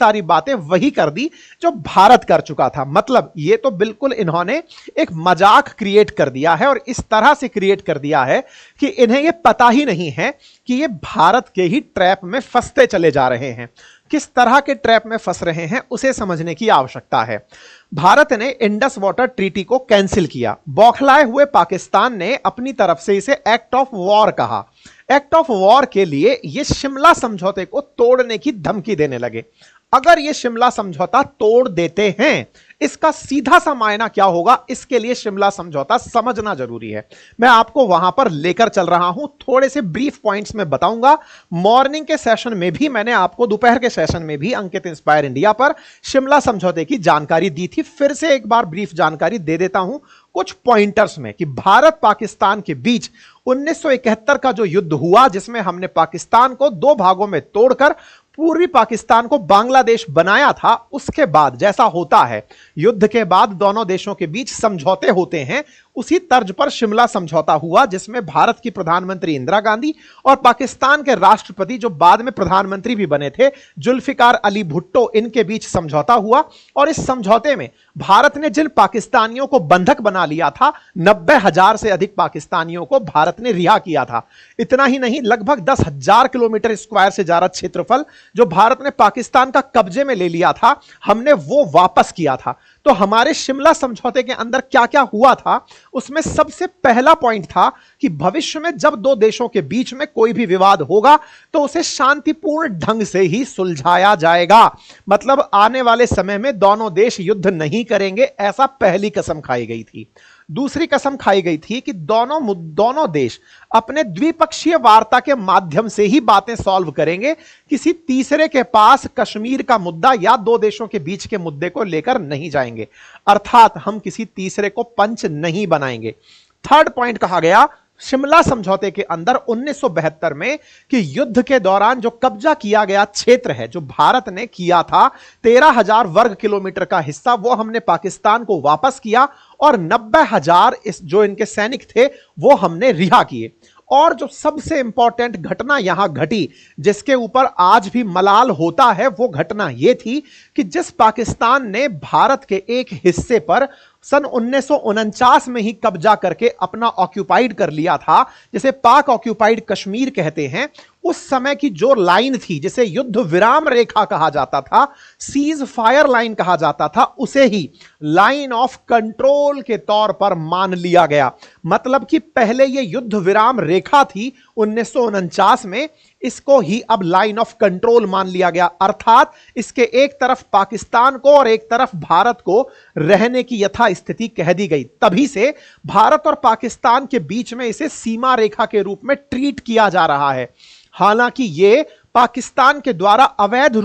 सारी बातें वही कर दी जो भारत कर चुका था। मतलब ये तो बिल्कुल इन्होंने एक मजाक क्रिएट कर दिया है, और इस तरह से क्रिएट कर दिया है कि इन्हें ये पता ही नहीं है कि ये भारत के ही ट्रैप में फंसते चले जा रहे हैं। किस तरह के ट्रैप में फंस रहे हैं उसे समझने की आवश्यकता है। भारत ने इंडस वाटर ट्रीटी को कैंसिल किया। बौखलाए हुए पाकिस्तान ने अपनी तरफ से इसे एक्ट ऑफ वॉर कहा। एक्ट ऑफ वॉर के लिए ये शिमला समझौते को तोड़ने की धमकी देने लगे। अगर ये शिमला समझौता तोड़ देते हैं, इसका सीधा सा मायना क्या होगा, इसके लिए शिमला समझौता समझना जरूरी है। मैं आपको वहां पर लेकर चल रहा हूं, थोड़े से ब्रीफ पॉइंट्स में बताऊंगा। मॉर्निंग के सेशन में भी मैंने आपको, दोपहर के सेशन में भी अंकित इंस्पायर इंडिया पर शिमला समझौते की जानकारी दी थी। फिर से एक बार ब्रीफ जानकारी दे देता हूं कुछ पॉइंटर्स में कि भारत पाकिस्तान के बीच 1971 का जो युद्ध हुआ, जिसमें हमने पाकिस्तान को दो भागों में तोड़कर पूर्वी पाकिस्तान को बांग्लादेश बनाया था, उसके बाद जैसा होता है युद्ध के बाद दोनों देशों के बीच समझौते होते हैं, उसी तर्ज पर शिमला समझौता हुआ, जिसमें भारत की प्रधानमंत्री इंदिरा गांधी और पाकिस्तान के राष्ट्रपति, जो बाद में प्रधानमंत्री भी बने थे, जुल्फिकार अली भुट्टो, इनके बीच समझौता हुआ। और इस समझौते में भारत ने जिन पाकिस्तानियों को बंधक बना लिया था, 90,000 से अधिक पाकिस्तानियों को भारत ने रिहा किया था। इतना ही नहीं, लगभग 10,000 किलोमीटर स्क्वायर से ज्यादा क्षेत्रफल जो भारत ने पाकिस्तान का कब्जे में ले लिया था, हमने वो वापस किया था। तो हमारे शिमला समझौते के अंदर क्या क्या हुआ था, उसमें सबसे पहला पॉइंट था कि भविष्य में जब दो देशों के बीच में कोई भी विवाद होगा तो उसे शांतिपूर्ण ढंग से ही सुलझाया जाएगा। मतलब आने वाले समय में दोनों देश युद्ध नहीं करेंगे, ऐसा पहली कसम खाई गई थी। दूसरी कसम खाई गई थी कि दोनों देश अपने द्विपक्षीय वार्ता के माध्यम से ही बातें सॉल्व करेंगे, किसी तीसरे के पास कश्मीर का मुद्दा या दो देशों के बीच के मुद्दे को लेकर नहीं जाएंगे। अर्थात हम किसी तीसरे को पंच नहीं बनाएंगे। थर्ड पॉइंट कहा गया शिमला समझौते के अंदर 1972 में कि युद्ध के दौरान जो कब्जा किया गया क्षेत्र है, जो भारत ने किया था 13,000 वर्ग किलोमीटर का हिस्सा, वो हमने पाकिस्तान को वापस किया और 90,000 जो इनके सैनिक थे वो हमने रिहा किए। और जो सबसे इंपॉर्टेंट घटना यहां घटी, जिसके ऊपर आज भी मलाल होता है, वो घटना यह थी कि जिस पाकिस्तान ने भारत के एक हिस्से पर सन 1949 में ही कब्जा करके अपना ऑक्यूपाइड कर लिया था, जिसे पाक ऑक्यूपाइड कश्मीर कहते हैं, उस समय की जो लाइन थी, जिसे युद्ध विराम रेखा कहा जाता था, सीज फायर लाइन कहा जाता था, उसे ही लाइन ऑफ कंट्रोल के तौर पर मान लिया गया। मतलब कि पहले यह युद्ध विराम रेखा थी 1949 में, इसको ही अब लाइन ऑफ कंट्रोल मान लिया गया। अर्थात इसके एक तरफ पाकिस्तान को और एक तरफ भारत को रहने की यथा स्थिति कह दी गई। तभी से भारत और पाकिस्तान के बीच में इसे सीमा रेखा के रूप में ट्रीट किया जा रहा है। हालांकि यह पाकिस्तान के द्वारा अवैध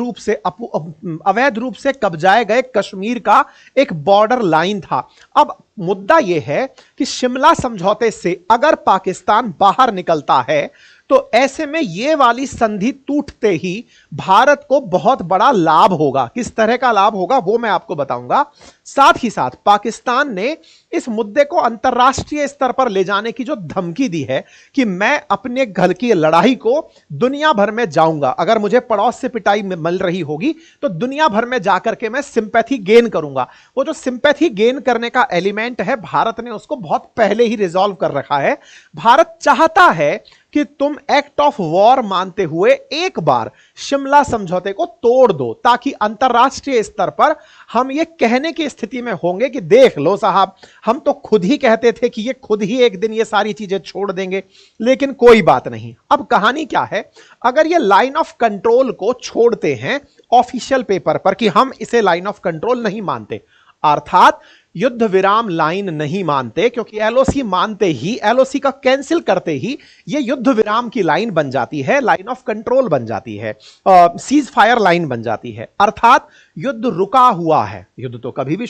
रूप से कब्जाए गए कश्मीर का एक बॉर्डर लाइन था। अब मुद्दा यह है कि शिमला समझौते से अगर पाकिस्तान बाहर निकलता है तो ऐसे में यह वाली संधि टूटते ही भारत को बहुत बड़ा लाभ होगा। किस तरह का लाभ होगा वो मैं आपको बताऊंगा। साथ ही साथ पाकिस्तान ने इस मुद्दे को अंतर्राष्ट्रीय स्तर पर ले जाने की जो धमकी दी है कि मैं अपने घर की लड़ाई को दुनिया भर में जाऊंगा, अगर मुझे पड़ोस से पिटाई मिल रही होगी तो दुनिया भर में जाकर के मैं सिंपैथी गेन करूंगा। वो जो सिंपैथी गेन करने का एलिमेंट है, भारत ने उसको बहुत पहले ही रिजॉल्व कर रखा है। भारत चाहता है कि तुम एक्ट ऑफ वॉर मानते हुए एक बार शिमला समझौते को तोड़ दो, ताकि अंतरराष्ट्रीय स्तर पर हम ये कहने की स्थिति में होंगे कि देख लो साहब, हम तो खुद ही कहते थे कि ये खुद ही एक दिन ये सारी चीजें छोड़ देंगे, लेकिन कोई बात नहीं। अब कहानी क्या है, अगर ये लाइन ऑफ कंट्रोल को छोड़ते हैं ऑफिशियल पेपर पर कि हम इसे लाइन ऑफ कंट्रोल नहीं मानते, अर्थात युद्ध विराम लाइन नहीं मानते, क्योंकि एलओसी मानते ही, एलओसी का कैंसिल करते ही ये युद्ध विराम की लाइन बन जाती है, लाइन ऑफ कंट्रोल बन जाती है, सीज फायर लाइन बन जाती है। अर्थात युद्ध रुका हुआ है। युद्ध तो कभी भी